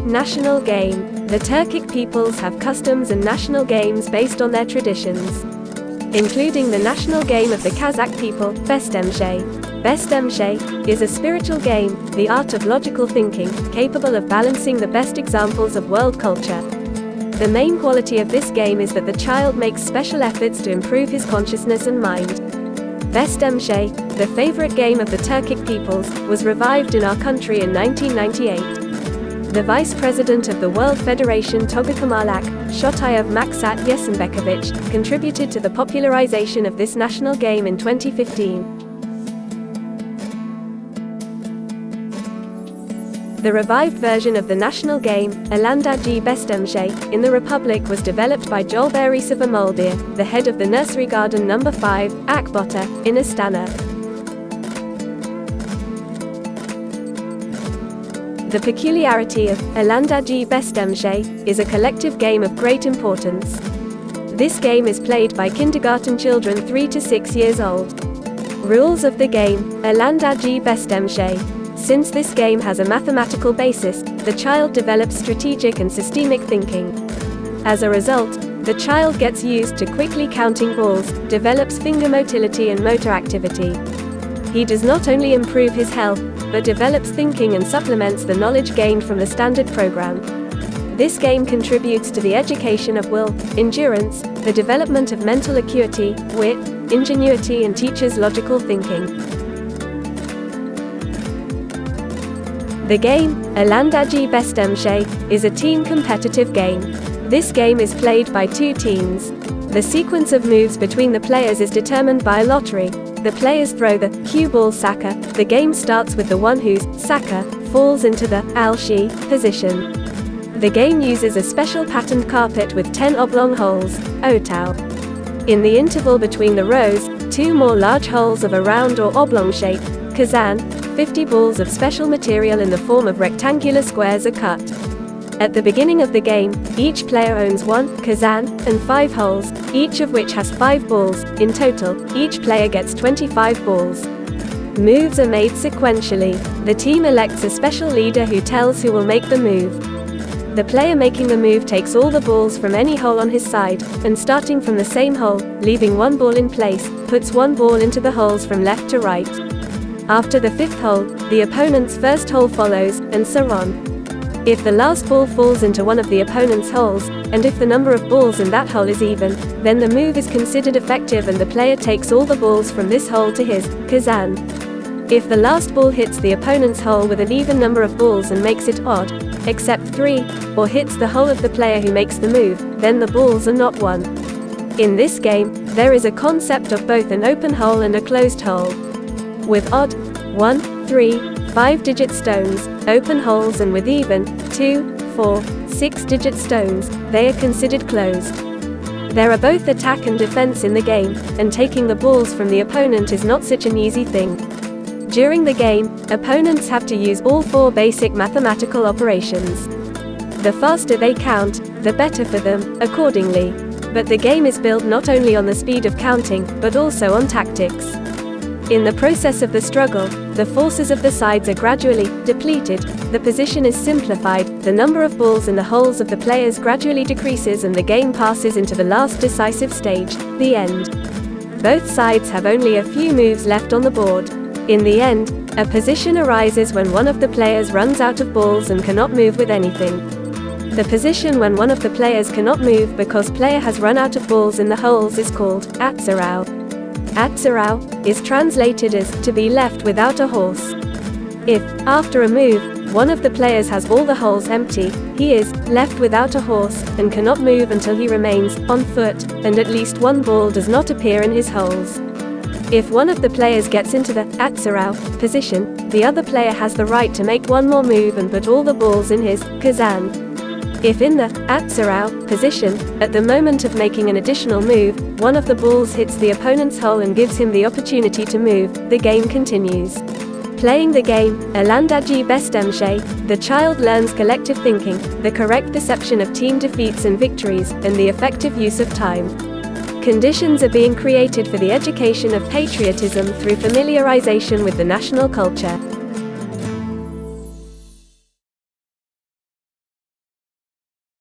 National game. The Turkic peoples have customs and national games based on their traditions, including the national game of the Kazakh people, bestemshe. Bestemshe is a spiritual game, the art of logical thinking, capable of balancing the best examples of world culture. The main quality of this game is that the child makes special efforts to improve his consciousness and mind. Bestemshe, the favorite game of the Turkic peoples, was revived in our country in 1998. The vice president of the World Federation Togukamalak, Shotayev Maksat Yesenbekovich, contributed to the popularization of this national game in 2015. The revived version of the national game, Alandagy bestemshe, in the Republic was developed by Jolberisova Moldir, the head of the Nursery Garden No. 5, Akbota, in Astana. The peculiarity of Alandagy bestemshe is a collective game of great importance. This game is played by kindergarten children 3 to 6 years old. Rules of the game, Alandagy bestemshe. Since this game has a mathematical basis, the child develops strategic and systemic thinking. As a result, the child gets used to quickly counting balls, develops finger motility and motor activity. He does not only improve his health, but develops thinking and supplements the knowledge gained from the standard program. This game contributes to the education of will, endurance, the development of mental acuity, wit, ingenuity, and teaches logical thinking. The game, Alandagy bestemshe, is a team competitive game. This game is played by 2 teams. The sequence of moves between the players is determined by a lottery. The players throw the cue ball saka. The game starts with the one whose saka falls into the alshi position. The game uses a special patterned carpet with 10 oblong holes, otau. In the interval between the rows, 2 more large holes of a round or oblong shape, kazan. 50 balls of special material in the form of rectangular squares are cut. At the beginning of the game, each player owns 1 kazan and 5 holes, each of which has 5 balls. In total, each player gets 25 balls. Moves are made sequentially. The team elects a special leader who tells who will make the move. The player making the move takes all the balls from any hole on his side, and starting from the same hole, leaving 1 ball in place, puts 1 ball into the holes from left to right. After the 5th hole, the opponent's first hole follows, and so on. If the last ball falls into one of the opponent's holes, and if the number of balls in that hole is even, then the move is considered effective and the player takes all the balls from this hole to his kazan. If the last ball hits the opponent's hole with an even number of balls and makes it odd, except 3, or hits the hole of the player who makes the move, then the balls are not won. In this game, there is a concept of both an open hole and a closed hole. With odd 1, 3, 5-digit stones, open holes, and with even 2, 4, 6-digit stones, they are considered closed. There are both attack and defense in the game, and taking the balls from the opponent is not such an easy thing. During the game, opponents have to use all 4 basic mathematical operations. The faster they count, the better for them, accordingly. But the game is built not only on the speed of counting, but also on tactics. In the process of the struggle, the forces of the sides are gradually depleted, the position is simplified, the number of balls in the holes of the players gradually decreases, and the game passes into the last decisive stage, the end. Both sides have only a few moves left on the board. In the end, a position arises when one of the players runs out of balls and cannot move with anything. The position when one of the players cannot move because player has run out of balls in the holes is called atsarau. Atsarau is translated as to be left without a horse. If, after a move, one of the players has all the holes empty, he is left without a horse and cannot move until he remains on foot, and at least 1 ball does not appear in his holes. If one of the players gets into the atsarau position, the other player has the right to make 1 more move and put all the balls in his kazan. If in the atsarau position, at the moment of making an additional move, one of the balls hits the opponent's hole and gives him the opportunity to move, the game continues. Playing the game, Alandagy bestemshe, the child learns collective thinking, the correct perception of team defeats and victories, and the effective use of time. Conditions are being created for the education of patriotism through familiarization with the national culture.